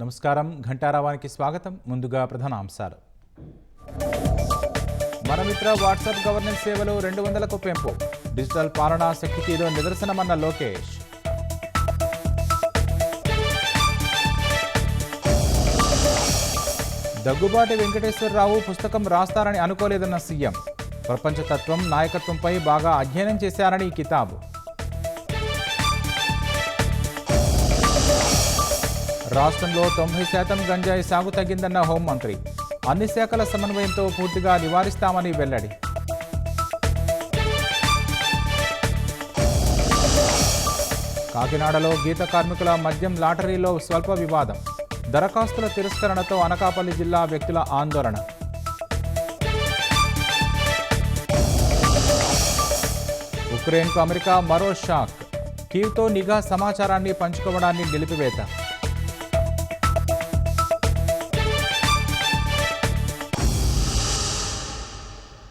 నమస్కారం ఘంటారావానికి స్వాగతం. ముందుగా ప్రధాన అంశాలు. మనమిత్ర వాట్సాప్ గవర్నెన్స్ సేవలు 200కు పెంపు. డిజిటల్ పాలనా శక్తికి ఇదో నిదర్శనమన్న లోకేష్. దగ్గుబాటి వెంకటేశ్వరరావు పుస్తకం రాస్తారని అనుకోలేదన్న సీఎం. ప్రపంచతత్వం, నాయకత్వంపై బాగా అధ్యయనం చేశారని కితాబు. రాష్ట్రంలో 90% గంజాయి సాగు తగ్గిందన్న హోంమంత్రి. అన్ని శాఖల సమన్వయంతో పూర్తిగా నివారిస్తామని వెల్లడి. కాకినాడలో గీత కార్మికుల మద్యం లాటరీలో స్వల్ప వివాదం. దరఖాస్తుల తిరస్కరణతో అనకాపల్లి జిల్లా వ్యక్తుల ఆందోళన. ఉక్రెయిన్కు అమెరికా మరో షాక్. కీవ్తో నిఘా సమాచారాన్ని పంచుకోవడాన్ని నిలిపివేత.